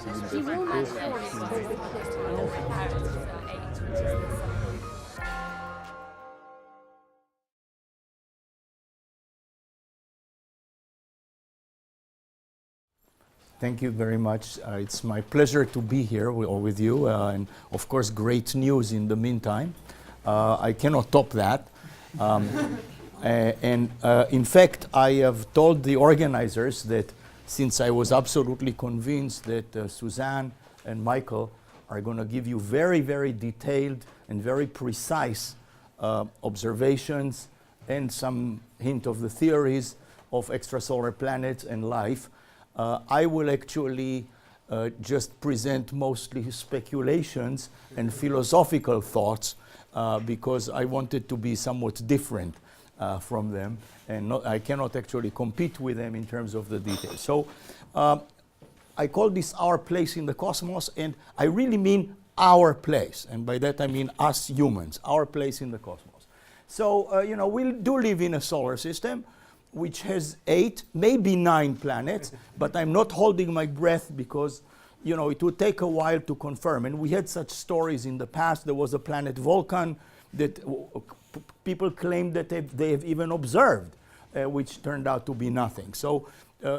Thank you very much. It's my pleasure to be here with you, and of course, great news in the meantime. I cannot top that. In fact, I have told the organizers that since I was absolutely convinced that Suzanne and Michael are going to give you very, very detailed and very precise observations and some hint of the theories of extrasolar planets and life, I will actually just present mostly speculations and philosophical thoughts because I wanted to be somewhat different from them, and I cannot actually compete with them in terms of the details. So I call this our place in the cosmos, and I really mean our place, and by that I mean us humans, our place in the cosmos. So, you know, we do live in a solar system which has 8, maybe 9 planets, but I'm not holding my breath because, you know, it would take a while to confirm. And we had such stories in the past. There was a planet Vulcan that people claimed that they have even observed, which turned out to be nothing. So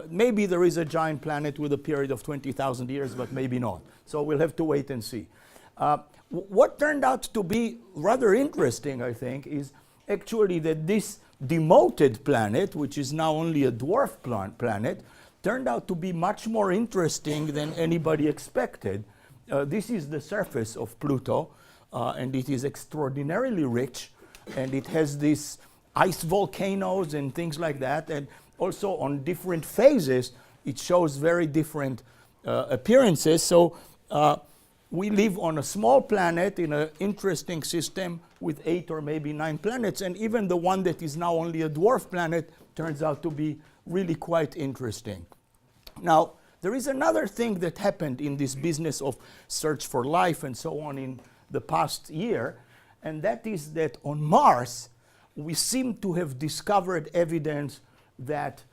maybe there is a giant planet with a period of 20,000 years, but maybe not. So we'll have to wait and see. What turned out to be rather interesting, I think, is actually that this demoted planet, which is now only a dwarf planet, turned out to be much more interesting than anybody expected. This is the surface of Pluto, and it is extraordinarily rich, and it has these ice volcanoes and things like that, and also on different phases, it shows very different appearances. So we live on a small planet in an interesting system with 8 or maybe 9 planets, and even the one that is now only a dwarf planet turns out to be really quite interesting. Now, there is another thing that happened in this business of search for life and so on in the past year, and that is that on Mars, we seem to have discovered evidence that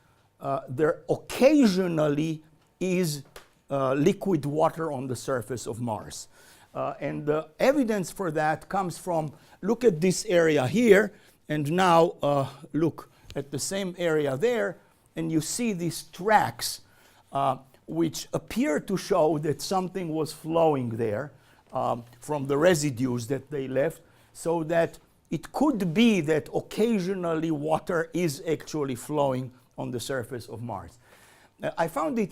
there occasionally is liquid water on the surface of Mars. And the evidence for that comes from, look at this area here, and now look at the same area there, and you see these tracks which appear to show that something was flowing there from the residues that they left, so that it could be that occasionally water is actually flowing on the surface of Mars. I found it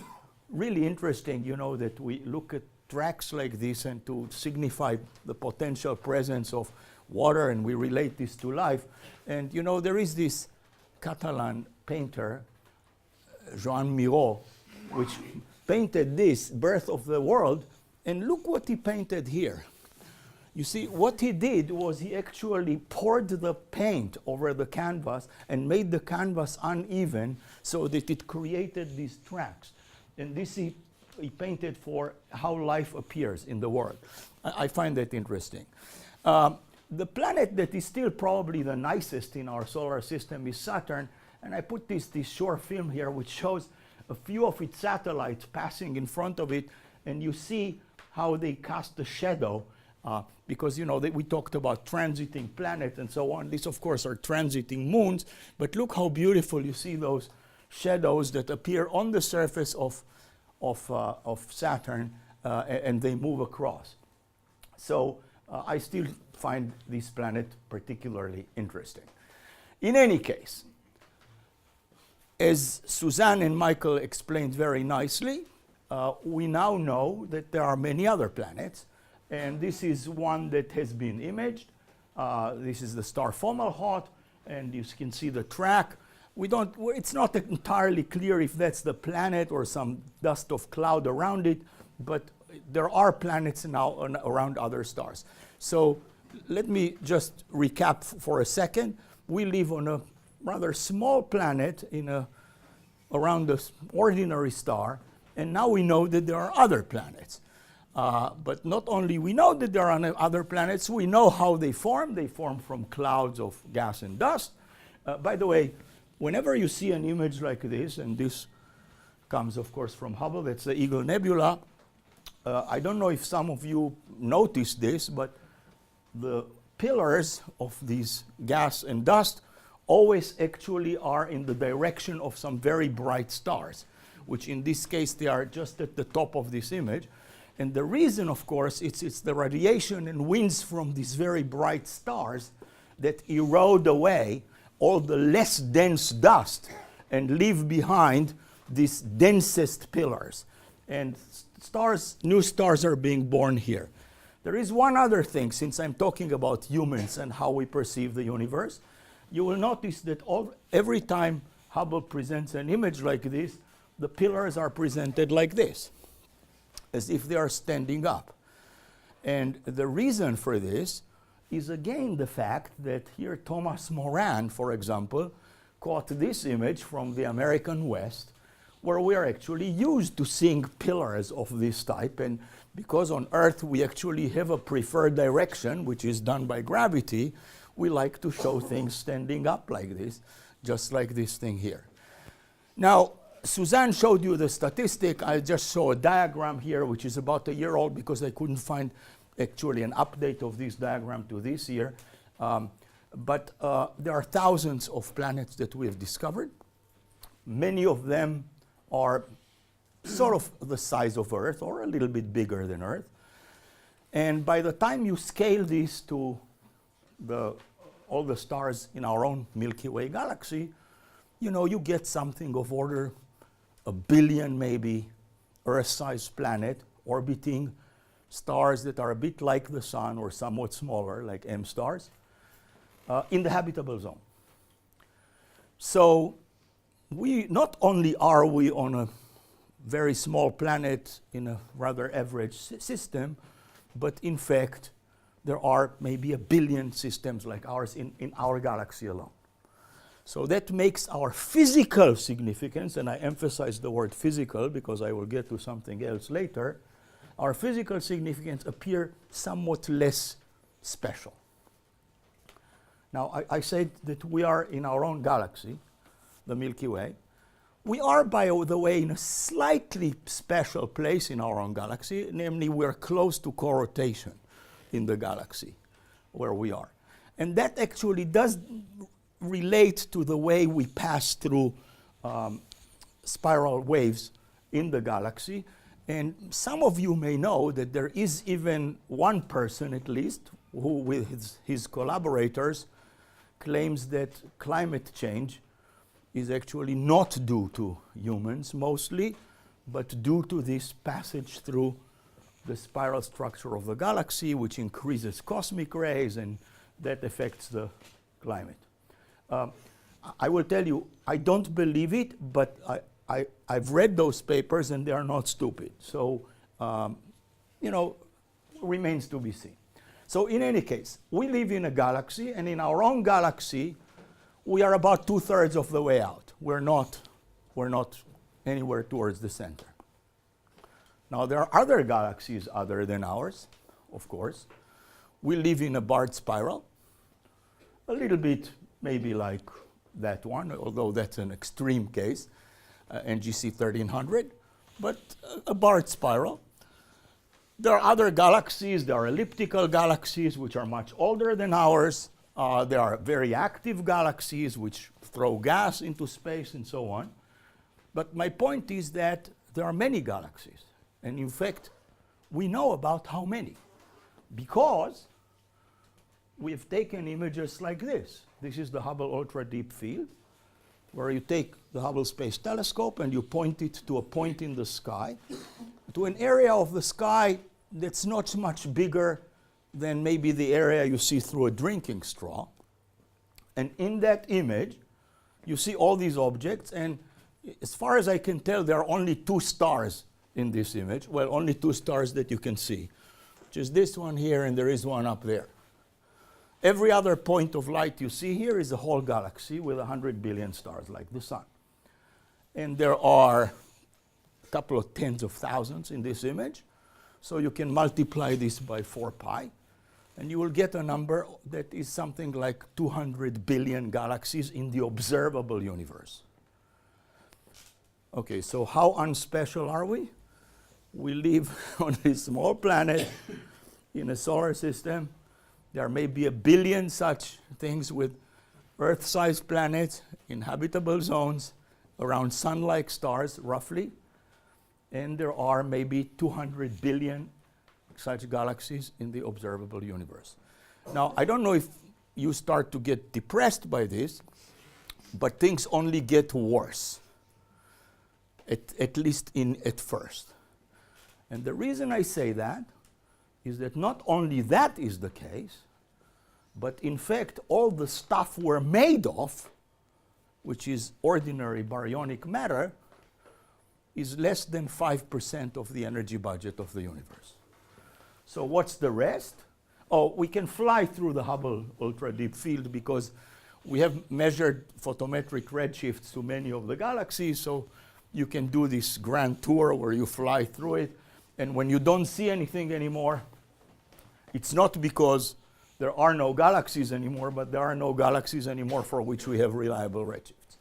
really interesting, you know, that we look at tracks like this and to signify the potential presence of water, and we relate this to life. And, you know, there is this Catalan painter, Joan Miró, which painted this, Birth of the World, and look what he painted here. You see, what he did was he actually poured the paint over the canvas and made the canvas uneven so that it created these tracks. And this he painted for how life appears in the world. I find that interesting. The planet that is still probably the nicest in our solar system is Saturn, and I put this short film here which shows a few of its satellites passing in front of it, and you see how they cast a shadow, because, you know, we talked about transiting planets and so on. These, of course, are transiting moons, but look how beautiful you see those shadows that appear on the surface of Saturn, and they move across. So I still find this planet particularly interesting. In any case, as Suzanne and Michael explained very nicely, we now know that there are many other planets, and this is one that has been imaged. This is the star Fomalhaut, and you can see the track. It's not entirely clear if that's the planet or some dust of cloud around it, but there are planets now around other stars. So let me just recap for a second. We live on a rather small planet around this ordinary star, and now we know that there are other planets. But not only we know that there are other planets, we know how they form. They form from clouds of gas and dust. By the way, whenever you see an image like this, and this comes, of course, from Hubble, that's the Eagle Nebula, I don't know if some of you noticed this, but the pillars of these gas and dust always actually are in the direction of some very bright stars, which in this case they are just at the top of this image. And the reason, of course, it's the radiation and winds from these very bright stars that erode away all the less dense dust and leave behind these densest pillars. And new stars are being born here. There is one other thing, since I'm talking about humans and how we perceive the universe. You will notice that every time Hubble presents an image like this, the pillars are presented like this, as if they are standing up. And the reason for this is again the fact that here Thomas Moran, for example, caught this image from the American West, where we are actually used to seeing pillars of this type. And because on Earth we actually have a preferred direction, which is done by gravity, we like to show things standing up like this, just like this thing here. Now, Suzanne showed you the statistic. I just saw a diagram here, which is about a year old, because I couldn't find actually an update of this diagram to this year. But there are thousands of planets that we have discovered. Many of them are sort of the size of Earth or a little bit bigger than Earth. And by the time you scale this to all the stars in our own Milky Way galaxy, you get something of order 1 billion maybe Earth-sized planet orbiting stars that are a bit like the Sun or somewhat smaller, like M stars, in the habitable zone. So not only are we on a very small planet in a rather average system, but in fact, there are maybe 1 billion systems like ours in our galaxy alone. So that makes our physical significance, and I emphasize the word physical because I will get to something else later, our physical significance appear somewhat less special. Now, I said that we are in our own galaxy, the Milky Way. We are, by the way, in a slightly special place in our own galaxy, namely we're close to co-rotation in the galaxy where we are. And that actually does relate to the way we pass through spiral waves in the galaxy. And some of you may know that there is even one person, at least, who with his collaborators claims that climate change is actually not due to humans mostly, but due to this passage through the spiral structure of the galaxy, which increases cosmic rays, and that affects the climate. I will tell you, I don't believe it, but I've read those papers and they are not stupid. So, remains to be seen. So in any case, we live in a galaxy, and in our own galaxy, we are about 2/3 of the way out. We're not anywhere towards the center. Now, there are other galaxies other than ours, of course. We live in a barred spiral, a little bit maybe like that one, although that's an extreme case, NGC 1300, but a barred spiral. There are other galaxies. There are elliptical galaxies, which are much older than ours. There are very active galaxies, which throw gas into space and so on. But my point is that there are many galaxies. And in fact, we know about how many, because we have taken images like this. This is the Hubble Ultra Deep Field, where you take the Hubble Space Telescope and you point it to a point in the sky, to an area of the sky that's not much bigger than maybe the area you see through a drinking straw. And in that image, you see all these objects, and as far as I can tell, there are only 2 stars in this image. Well, only 2 stars that you can see, which is this one here, and there is one up there. Every other point of light you see here is a whole galaxy with 100 billion stars, like the Sun. And there are a couple of tens of thousands in this image. So you can multiply this by 4 pi, and you will get a number that is something like 200 billion galaxies in the observable universe. Okay, so how unspecial are we? we live on this small planet in a solar system. There may be 1 billion such things with Earth-sized planets in habitable zones around sun-like stars, roughly. And there are maybe 200 billion such galaxies in the observable universe. Now, I don't know if you start to get depressed by this, but things only get worse, at least at first. And the reason I say that is that not only that is the case, but in fact all the stuff we're made of, which is ordinary baryonic matter, is less than 5% of the energy budget of the universe. So what's the rest? Oh, we can fly through the Hubble Ultra Deep Field because we have measured photometric redshifts to many of the galaxies, so you can do this grand tour where you fly through it, and when you don't see anything anymore, it's not because there are no galaxies anymore, but there are no galaxies anymore for which we have reliable redshifts.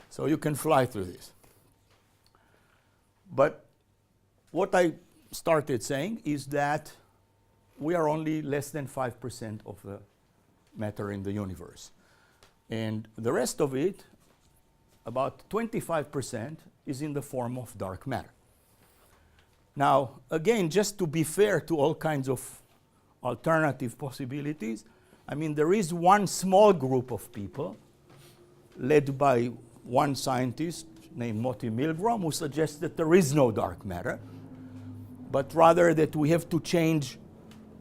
So you can fly through this. But what I started saying is that we are only less than 5% of the matter in the universe. And the rest of it, about 25%, is in the form of dark matter. Now, again, just to be fair to all kinds of alternative possibilities, I mean, there is one small group of people led by one scientist named Moti Milgrom who suggests that there is no dark matter, but rather that we have to change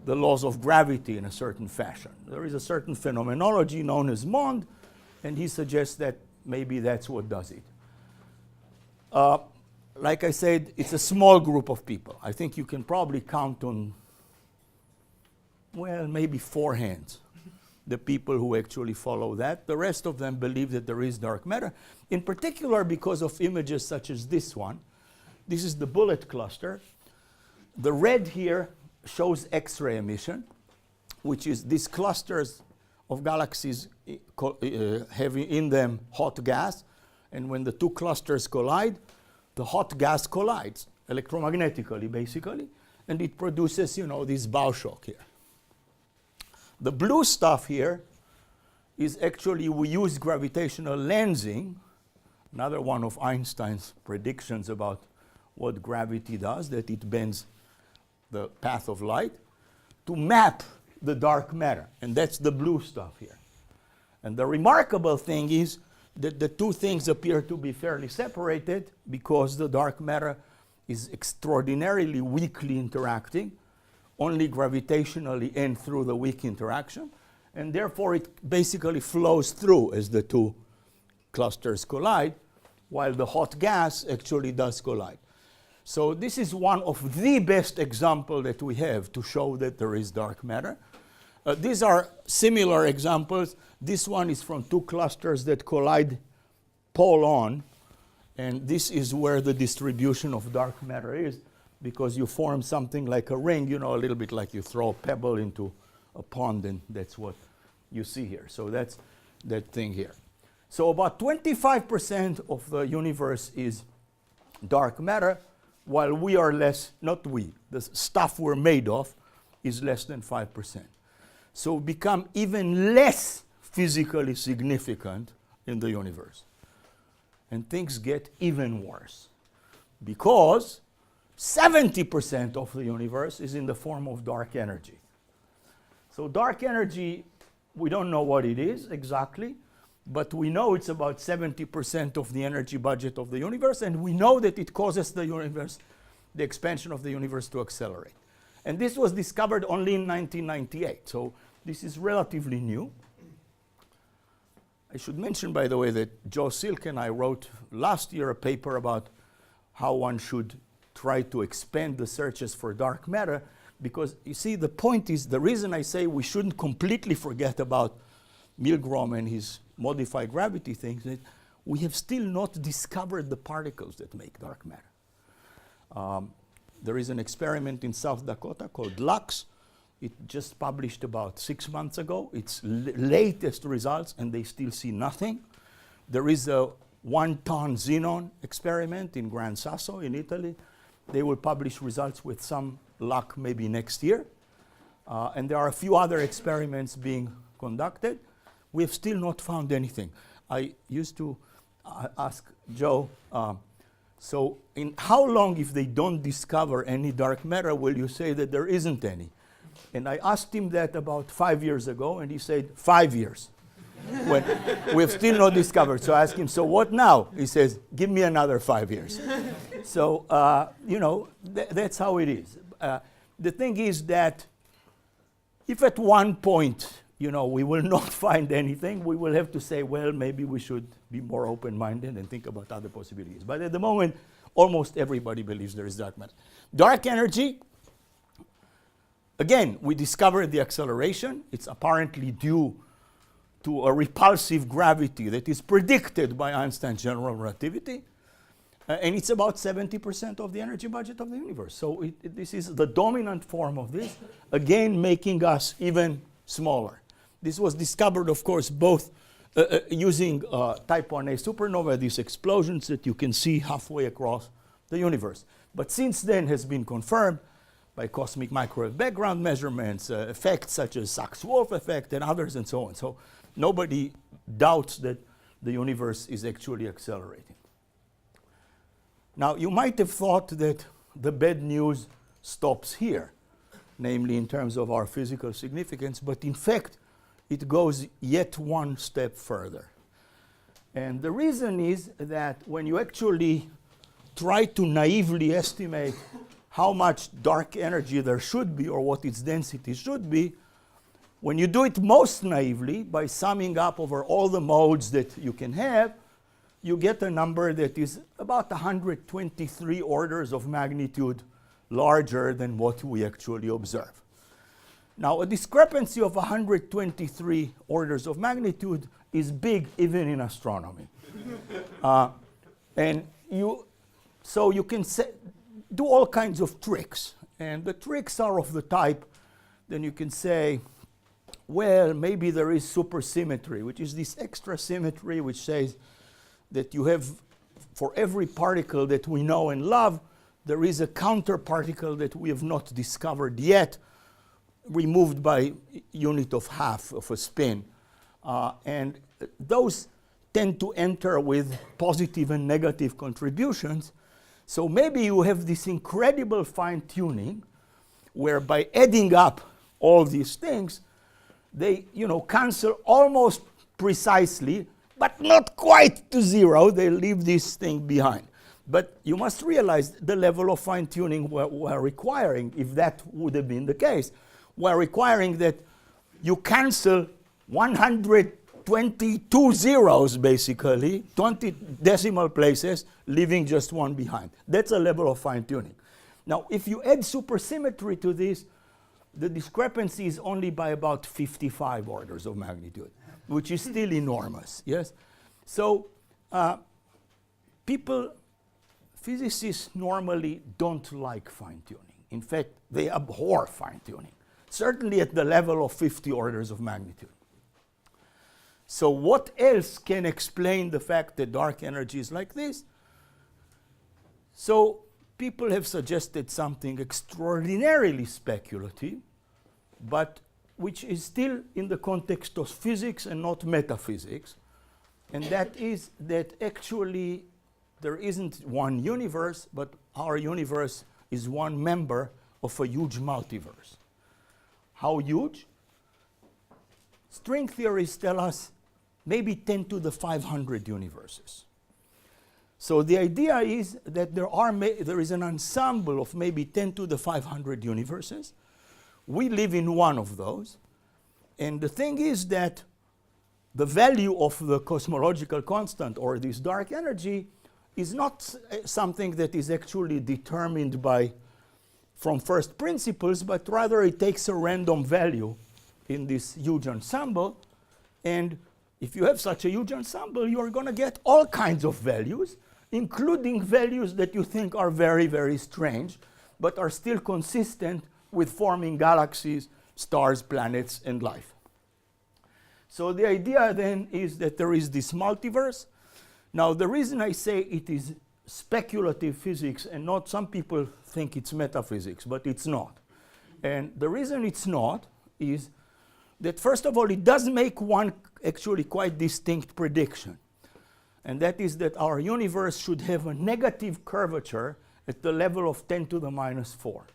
the laws of gravity in a certain fashion. There is a certain phenomenology known as MOND, and he suggests that maybe that's what does it. Like I said, it's a small group of people. I think you can probably count on, well, maybe 4 hands, the people who actually follow that. The rest of them believe that there is dark matter, in particular because of images such as this one. This is the bullet cluster. The red here shows X-ray emission, which is these clusters of galaxies having in them hot gas, and when the two clusters collide, the hot gas collides electromagnetically, basically, and it produces, you know, this bow shock here. The blue stuff here is actually, we use gravitational lensing, another one of Einstein's predictions about what gravity does, that it bends the path of light, to map the dark matter, and that's the blue stuff here. And the remarkable thing is that the two things appear to be fairly separated because the dark matter is extraordinarily weakly interacting, only gravitationally and through the weak interaction, and therefore it basically flows through as the two clusters collide, while the hot gas actually does collide. So this is one of the best examples that we have to show that there is dark matter. These are similar examples. This one is from two clusters that collide pole on, and this is where the distribution of dark matter is, because you form something like a ring, you know, a little bit like you throw a pebble into a pond, and that's what you see here. So that's that thing here. So about 25% of the universe is dark matter, while we are less, not we, the stuff we're made of is less than 5%. So become even less physically significant in the universe. And things get even worse, because 70% of the universe is in the form of dark energy. So dark energy, we don't know what it is exactly, but we know it's about 70% of the energy budget of the universe, and we know that it causes the universe, the expansion of the universe, to accelerate. And this was discovered only in 1998, so this is relatively new. I should mention, by the way, that Joe Silk and I wrote last year a paper about how one should try to expand the searches for dark matter, because you see, the point is, the reason I say we shouldn't completely forget about Milgrom and his modified gravity things, that we have still not discovered the particles that make dark matter. There is an experiment in South Dakota called LUX. It just published about 6 months ago. It's latest results, and they still see nothing. There is a 1-ton xenon experiment in Gran Sasso in Italy, They will publish results with some luck maybe next year. And there are a few other experiments being conducted. We have still not found anything. I used to ask Joe, so in how long, if they don't discover any dark matter, will you say that there isn't any? And I asked him that about 5 years ago, and he said, 5 years. When we've still not discovered. So I asked him, so what now? He says, give me another 5 years. So, you know, that's how it is. The thing is that if at one point, you know, we will not find anything, we will have to say, well, maybe we should be more open-minded and think about other possibilities. But at the moment, almost everybody believes there is dark matter. Dark energy, again, we discovered the acceleration. It's apparently due to a repulsive gravity that is predicted by Einstein's general relativity. And it's about 70% of the energy budget of the universe. So this is the dominant form of this, again, making us even smaller. This was discovered, of course, both using type 1a supernova, these explosions that you can see halfway across the universe. But since then has been confirmed by cosmic microwave background measurements, effects such as Sachs-Wolf effect and others and so on. So nobody doubts that the universe is actually accelerating. Now, you might have thought that the bad news stops here, namely in terms of our physical significance, but in fact, it goes yet one step further. And the reason is that when you actually try to naively estimate how much dark energy there should be or what its density should be, when you do it most naively by summing up over all the modes that you can have, you get a number that is about 123 orders of magnitude larger than what we actually observe. Now, a discrepancy of 123 orders of magnitude is big even in astronomy. So you can do all kinds of tricks. And the tricks are of the type, then you can say, well, maybe there is supersymmetry, which is this extra symmetry which says that you have, for every particle that we know and love, there is a counter particle that we have not discovered yet, removed by unit of half of a spin. And those tend to enter with positive and negative contributions. So maybe you have this incredible fine-tuning where by adding up all these things, they cancel almost precisely, but not quite to zero. They leave this thing behind. But you must realize the level of fine-tuning we're requiring, if that would have been the case. We're requiring that you cancel 122 zeros, basically, 20 decimal places, leaving just one behind. That's a level of fine-tuning. Now, if you add supersymmetry to this, the discrepancy is only by about 55 orders of magnitude, which is still enormous, yes? So physicists normally don't like fine-tuning. In fact, they abhor fine-tuning, certainly at the level of 50 orders of magnitude. So what else can explain the fact that dark energy is like this? So people have suggested something extraordinarily speculative, but which is still in the context of physics and not metaphysics, and that is that actually there isn't one universe, but our universe is one member of a huge multiverse. How huge? String theories tell us maybe 10 to the 500 universes. So the idea is that there is an ensemble of maybe 10 to the 500 universes. We live in one of those. And the thing is that the value of the cosmological constant, or this dark energy, is not something that is actually determined from first principles, but rather it takes a random value in this huge ensemble. And if you have such a huge ensemble, you're going to get all kinds of values, including values that you think are very, very strange, but are still consistent with forming galaxies, stars, planets, and life. So the idea then is that there is this multiverse. Now, the reason I say it is speculative physics and not, some people think it's metaphysics, but it's not. And the reason it's not is that, first of all, it does make one actually quite distinct prediction. And that is that our universe should have a negative curvature at the level of 10 to the minus 4.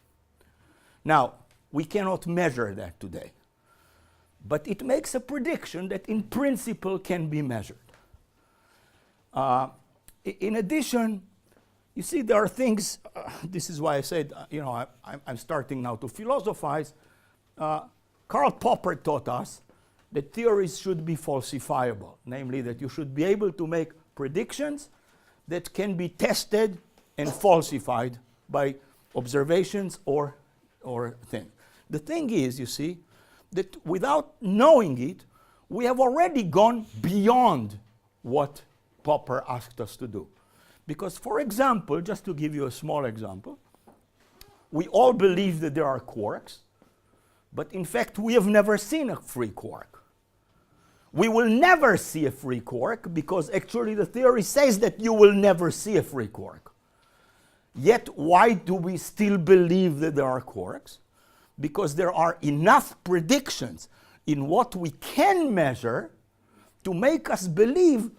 Now, we cannot measure that today. But it makes a prediction that in principle can be measured. In addition, you see, there are things, this is why I said, I'm starting now to philosophize. Karl Popper taught us that theories should be falsifiable, namely that you should be able to make predictions that can be tested and falsified by observations or things. The thing is, you see, that without knowing it, we have already gone beyond what Popper asked us to do. Because, for example, just to give you a small example, we all believe that there are quarks, but in fact we have never seen a free quark. We will never see a free quark because actually the theory says that you will never see a free quark. Yet why do we still believe that there are quarks? Because there are enough predictions in what we can measure to make us believe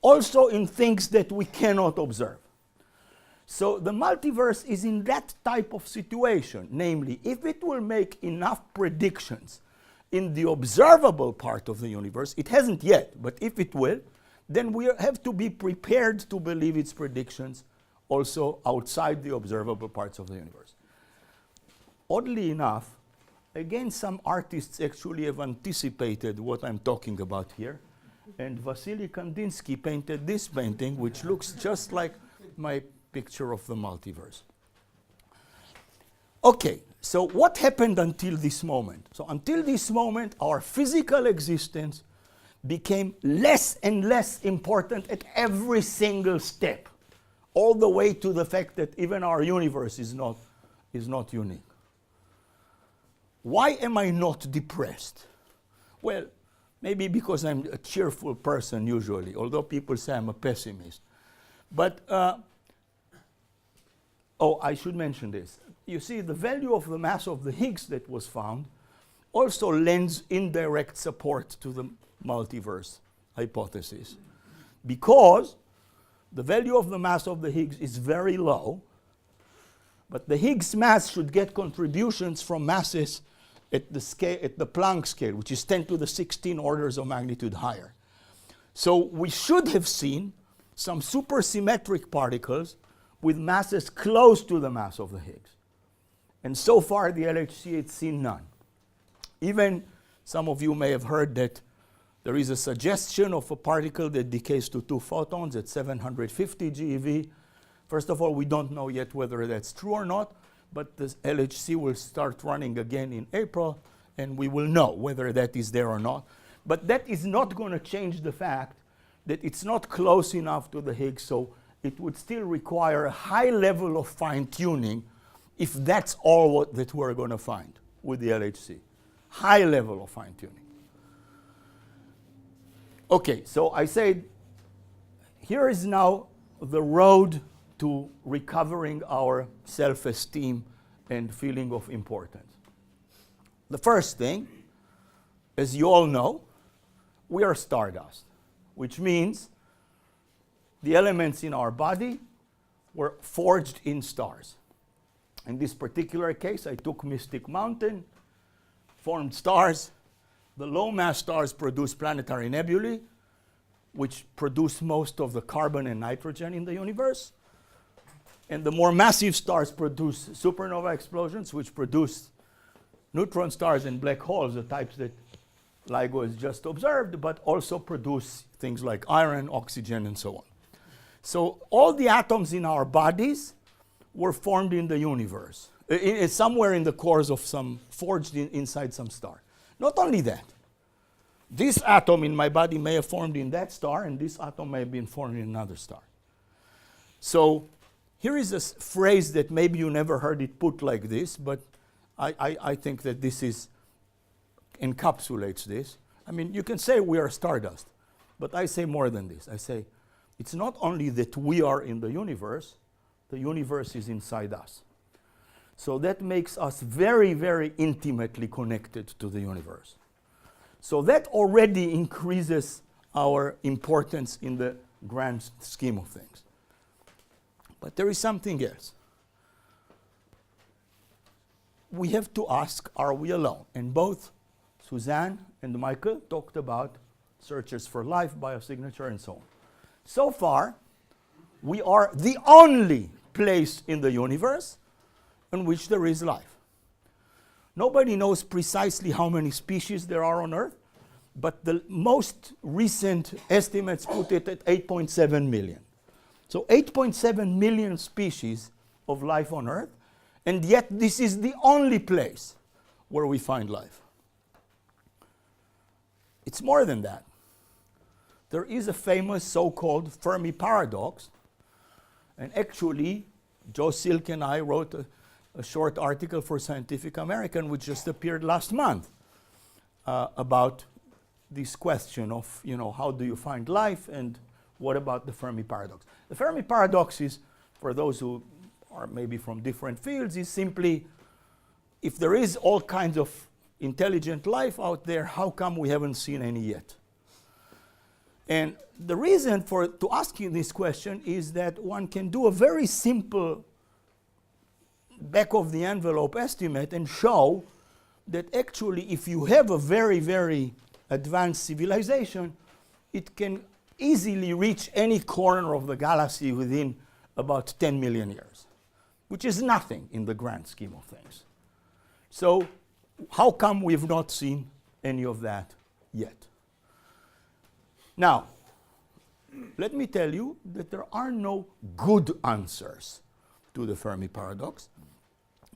also in things that we cannot observe. So the multiverse is in that type of situation, namely, if it will make enough predictions in the observable part of the universe, it hasn't yet, but if it will, then we have to be prepared to believe its predictions also outside the observable parts of the universe. Oddly enough, again, some artists actually have anticipated what I'm talking about here. And Vasily Kandinsky painted this painting, which looks just like my picture of the multiverse. Okay, so what happened until this moment? So until this moment, our physical existence became less and less important at every single step, all the way to the fact that even our universe is not unique. Why am I not depressed? Well, maybe because I'm a cheerful person usually, although people say I'm a pessimist. But, I should mention this. You see, the value of the mass of the Higgs that was found also lends indirect support to the multiverse hypothesis. Because the value of the mass of the Higgs is very low, but the Higgs mass should get contributions from masses at the Planck scale, which is 10 to the 16 orders of magnitude higher. So we should have seen some supersymmetric particles with masses close to the mass of the Higgs. And so far, the LHC has seen none. Even some of you may have heard that there is a suggestion of a particle that decays to 2 photons at 750 GeV. First of all, we don't know yet whether that's true or not, but the LHC will start running again in April, and we will know whether that is there or not. But that is not going to change the fact that it's not close enough to the Higgs, so it would still require a high level of fine-tuning if that's all that we're going to find with the LHC. High level of fine-tuning. Okay, so I said, here is now the road to recovering our self-esteem and feeling of importance. The first thing, as you all know, we are stardust, which means the elements in our body were forged in stars. In this particular case, I took Mystic Mountain, formed stars. The low-mass stars produce planetary nebulae, which produce most of the carbon and nitrogen in the universe. And the more massive stars produce supernova explosions, which produce neutron stars and black holes, the types that LIGO has just observed, but also produce things like iron, oxygen, and so on. So all the atoms in our bodies were formed in the universe, somewhere in the cores of some, forged inside some star. Not only that, this atom in my body may have formed in that star, and this atom may have been formed in another star. So here is a phrase that maybe you never heard it put like this, but I think that this encapsulates this. I mean, you can say we are stardust, but I say more than this. I say It's not only that we are in the universe is inside us. So that makes us very, very intimately connected to the universe. So that already increases our importance in the grand scheme of things. But there is something else. We have to ask, are we alone? And both Suzanne and Michael talked about searches for life, biosignature, and so on. So far, we are the only place in the universe in which there is life. Nobody knows precisely how many species there are on Earth, but the most recent estimates put it at 8.7 million. So 8.7 million species of life on Earth, and yet this is the only place where we find life. It's more than that. There is a famous so-called Fermi paradox, and actually Joe Silk and I wrote a short article for Scientific American which just appeared last month about this question of, how do you find life and what about the Fermi paradox? The Fermi paradox is, for those who are maybe from different fields, is simply, if there is all kinds of intelligent life out there, how come we haven't seen any yet? And the reason to asking this question is that one can do a very simple back-of-the-envelope estimate and show that actually if you have a very, very advanced civilization, it can easily reach any corner of the galaxy within about 10 million years, which is nothing in the grand scheme of things. So how come we've not seen any of that yet? Now, let me tell you that there are no good answers to the Fermi paradox,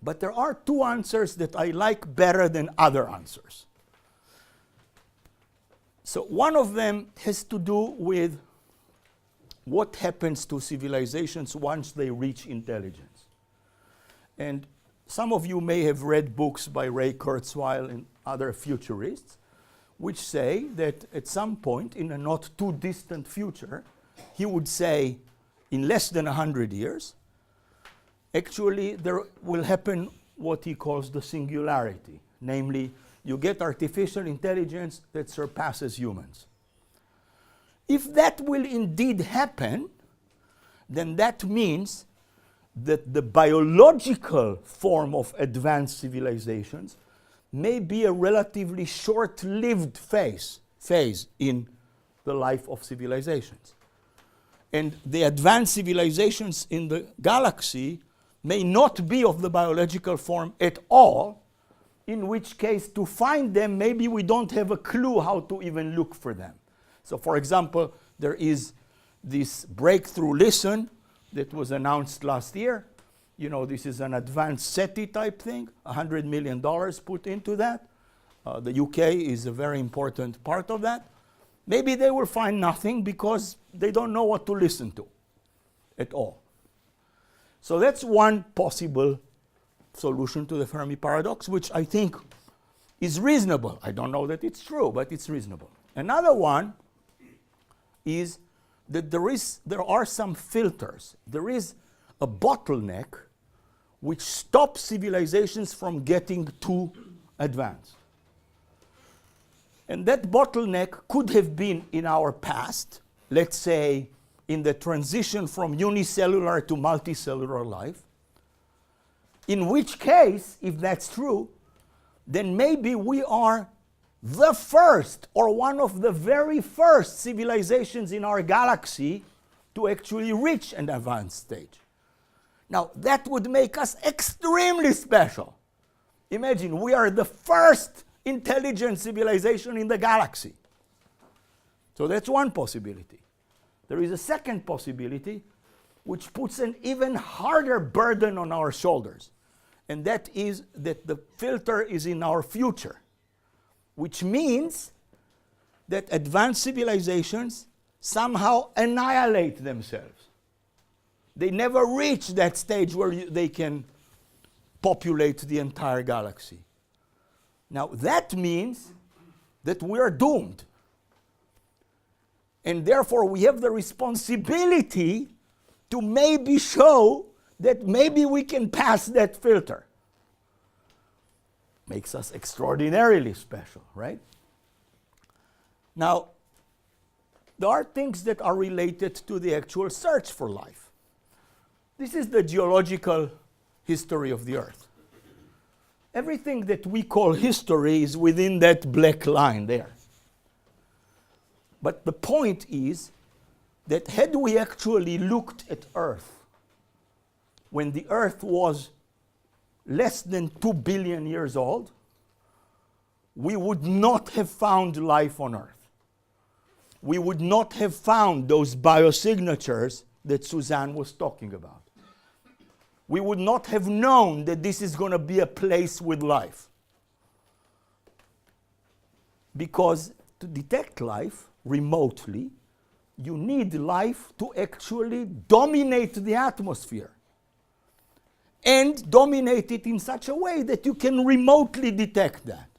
but there are two answers that I like better than other answers. So one of them has to do with what happens to civilizations once they reach intelligence. And some of you may have read books by Ray Kurzweil and other futurists, which say that at some point in a not too distant future, he would say in less than 100 years, actually there will happen what he calls the singularity, namely you get artificial intelligence that surpasses humans. If that will indeed happen, then that means that the biological form of advanced civilizations may be a relatively short-lived phase in the life of civilizations. And the advanced civilizations in the galaxy may not be of the biological form at all, in which case to find them, maybe we don't have a clue how to even look for them. So for example, there is this breakthrough listen that was announced last year. This is an advanced SETI type thing, $100 million put into that. The UK is a very important part of that. Maybe they will find nothing because they don't know what to listen to at all. So that's one possible solution to the Fermi paradox, which I think is reasonable. I don't know that it's true, but it's reasonable. Another one is that there are some filters. There is a bottleneck which stops civilizations from getting too advanced. And that bottleneck could have been in our past, let's say in the transition from unicellular to multicellular life, in which case, if that's true, then maybe we are the first or one of the very first civilizations in our galaxy to actually reach an advanced stage. Now, that would make us extremely special. Imagine, we are the first intelligent civilization in the galaxy. So that's one possibility. There is a second possibility which puts an even harder burden on our shoulders. And that is that the filter is in our future, which means that advanced civilizations somehow annihilate themselves. They never reach that stage where they can populate the entire galaxy. Now that means that we are doomed. And therefore, we have the responsibility to maybe show that maybe we can pass that filter. Makes us extraordinarily special, right? Now, there are things that are related to the actual search for life. This is the geological history of the Earth. Everything that we call history is within that black line there. But the point is that had we actually looked at Earth when the Earth was less than 2 billion years old, we would not have found life on Earth. We would not have found those biosignatures that Suzanne was talking about. We would not have known that this is going to be a place with life. Because to detect life remotely, you need life to actually dominate the atmosphere. And dominate it in such a way that you can remotely detect that.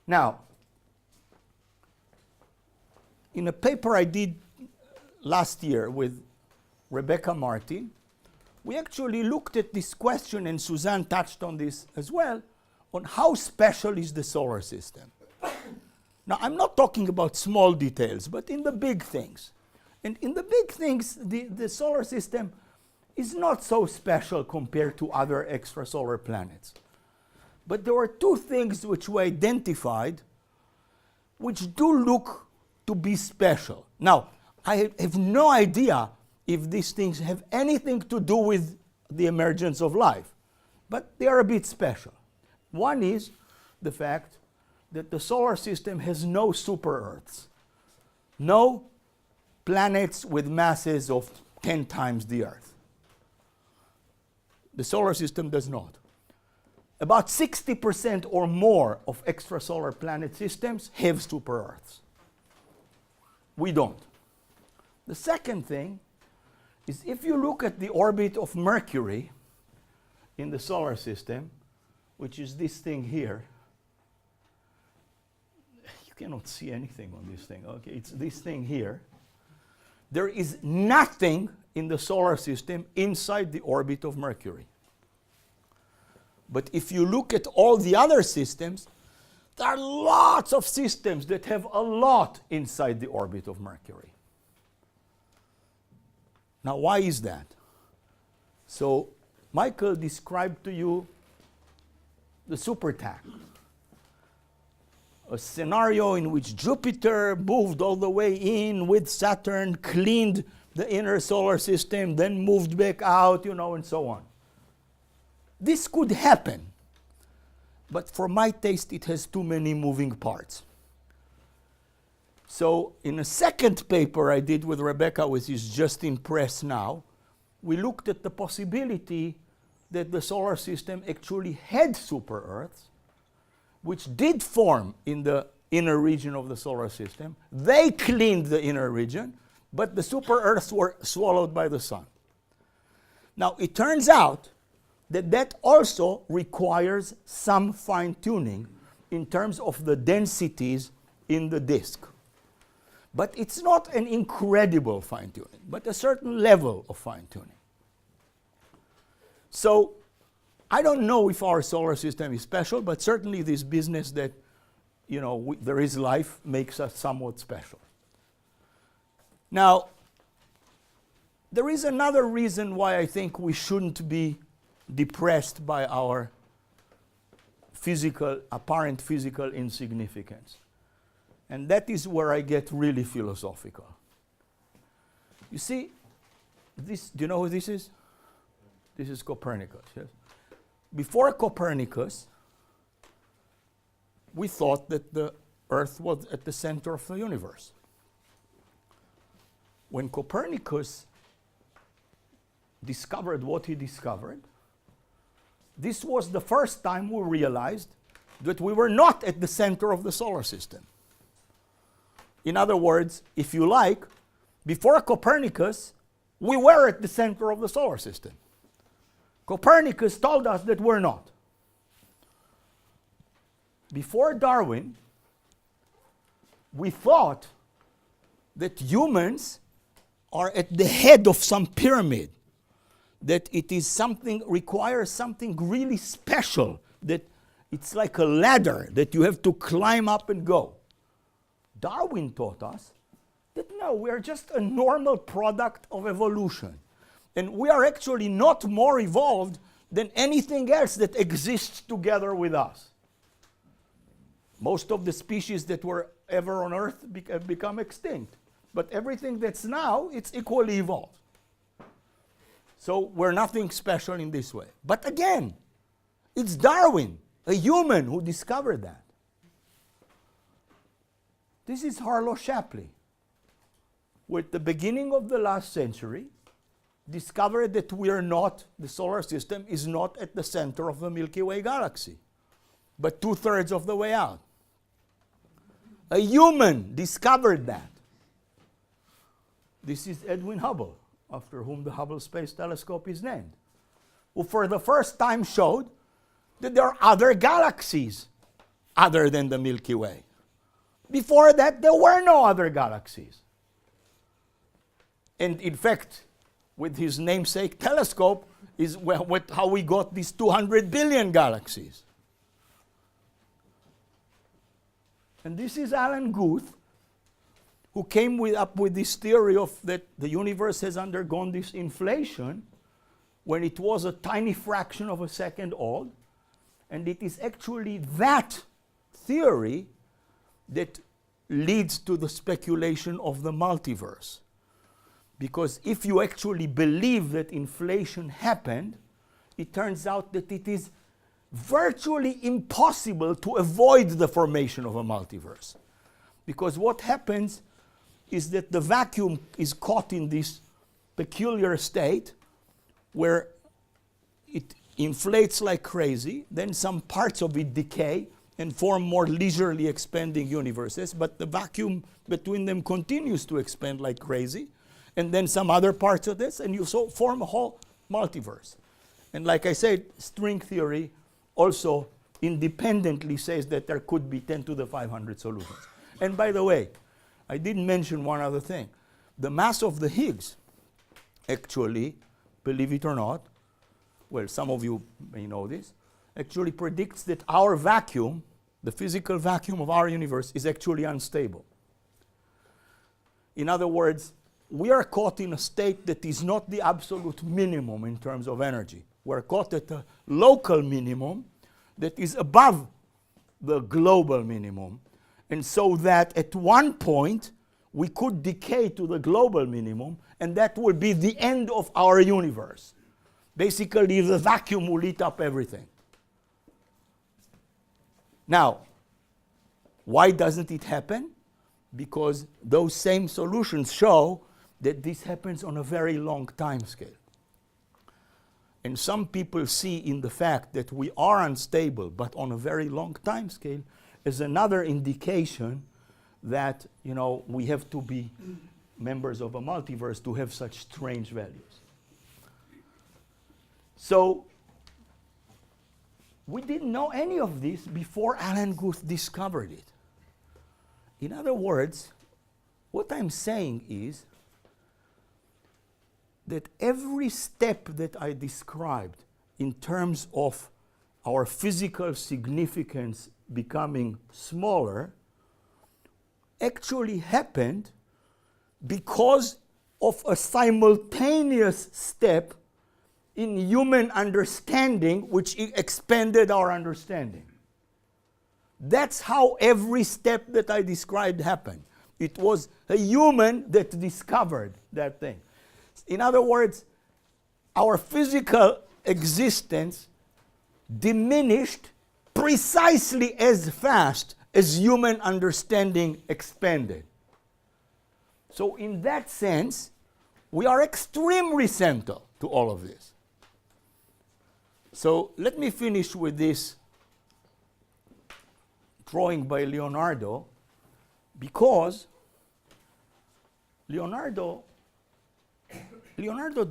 Now, in a paper I did last year with Rebecca Martin, we actually looked at this question, and Suzanne touched on this as well, on how special is the solar system. Now, I'm not talking about small details, but in the big things. And in the big things, the solar system is not so special compared to other extrasolar planets. But there were two things which we identified which do look to be special. Now, I have no idea if these things have anything to do with the emergence of life, but they are a bit special. One is the fact that the solar system has no super-Earths, no planets with masses of 10 times the Earth. The solar system does not. About 60% or more of extrasolar planet systems have super-Earths. We don't. The second thing is if you look at the orbit of Mercury in the solar system, which is this thing here, you cannot see anything on this thing, okay? It's this thing here. There is nothing in the solar system inside the orbit of Mercury. But if you look at all the other systems, there are lots of systems that have a lot inside the orbit of Mercury. Now, why is that? So, Michael described to you the supertack, a scenario in which Jupiter moved all the way in with Saturn, cleaned the inner solar system, then moved back out, and so on. This could happen, but for my taste, it has too many moving parts. So in a second paper I did with Rebecca, which is just in press now, we looked at the possibility that the solar system actually had super-Earths, which did form in the inner region of the solar system. They cleaned the inner region, but the super-Earths were swallowed by the sun. Now, it turns out that also requires some fine-tuning in terms of the densities in the disk. But it's not an incredible fine-tuning, but a certain level of fine-tuning. So I don't know if our solar system is special, but certainly this business that there is life makes us somewhat special. Now, there is another reason why I think we shouldn't be depressed by our apparent physical insignificance. And that is where I get really philosophical. You see, do you know who this is? This is Copernicus, yes? Before Copernicus, we thought that the Earth was at the center of the universe. When Copernicus discovered what he discovered, this was the first time we realized that we were not at the center of the solar system. In other words, if you like, before Copernicus, we were at the center of the solar system. Copernicus told us that we're not. Before Darwin, we thought that humans are at the head of some pyramid, that it is something, requires something really special, that it's like a ladder that you have to climb up and go. Darwin taught us that no, we are just a normal product of evolution. And we are actually not more evolved than anything else that exists together with us. Most of the species that were ever on Earth have become extinct. But everything that's now, it's equally evolved. So we're nothing special in this way. But again, it's Darwin, a human, who discovered that. This is Harlow Shapley, who at the beginning of the last century discovered that we are not, the solar system is not at the center of the Milky Way galaxy, but 2/3 of the way out. A human discovered that. This is Edwin Hubble, after whom the Hubble Space Telescope is named, who for the first time showed that there are other galaxies other than the Milky Way. Before that, there were no other galaxies. And in fact, with his namesake telescope, is how we got these 200 billion galaxies. And this is Alan Guth, who came up with this theory of that the universe has undergone this inflation when it was a tiny fraction of a second old. And it is actually that theory that leads to the speculation of the multiverse. Because if you actually believe that inflation happened, it turns out that it is virtually impossible to avoid the formation of a multiverse. Because what happens is that the vacuum is caught in this peculiar state where it inflates like crazy, then some parts of it decay and form more leisurely expanding universes, but the vacuum between them continues to expand like crazy, and then some other parts of this, and you so form a whole multiverse. And like I said, string theory also independently says that there could be 10 to the 500 solutions. And by the way, I didn't mention one other thing. The mass of the Higgs, actually, believe it or not, well, some of you may know this, actually predicts that our vacuum, the physical vacuum of our universe, is actually unstable. In other words, we are caught in a state that is not the absolute minimum in terms of energy. We're caught at a local minimum that is above the global minimum. And so that at one point, we could decay to the global minimum, and that would be the end of our universe. Basically, the vacuum will eat up everything. Now, why doesn't it happen? Because those same solutions show that this happens on a very long time scale. And some people see in the fact that we are unstable, but on a very long time scale, as another indication that, you know, we have to be members of a multiverse to have such strange values. So we didn't know any of this before Alan Guth discovered it. In other words, what I'm saying is that every step that I described in terms of our physical significance becoming smaller actually happened because of a simultaneous step in human understanding which expanded our understanding. That's how every step that I described happened. It was a human that discovered that thing. In other words, our physical existence diminished precisely as fast as human understanding expanded. So in that sense, we are extremely central to all of this. So let me finish with this drawing by Leonardo, because Leonardo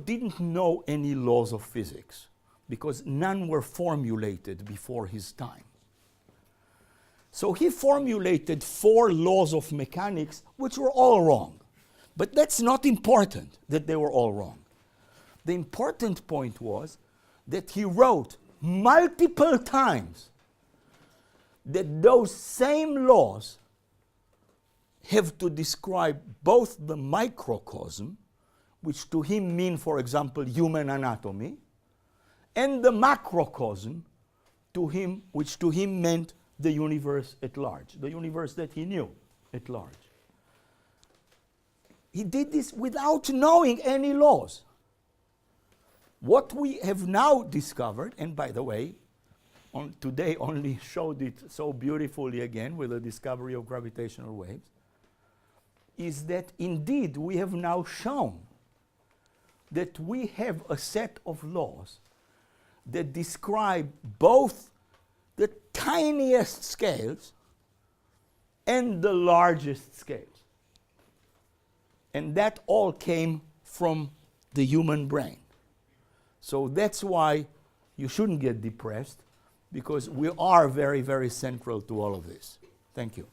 didn't know any laws of physics, because none were formulated before his time. So he formulated 4 laws of mechanics, which were all wrong. But that's not important, that they were all wrong. The important point was that he wrote multiple times that those same laws have to describe both the microcosm, which to him mean, for example, human anatomy, and the macrocosm, which to him meant the universe at large, the universe that he knew at large. He did this without knowing any laws. What we have now discovered, and by the way, today only showed it so beautifully again with the discovery of gravitational waves, is that indeed we have now shown that we have a set of laws that describe both the tiniest scales and the largest scales. And that all came from the human brain. So that's why you shouldn't get depressed, because we are very, very central to all of this. Thank you.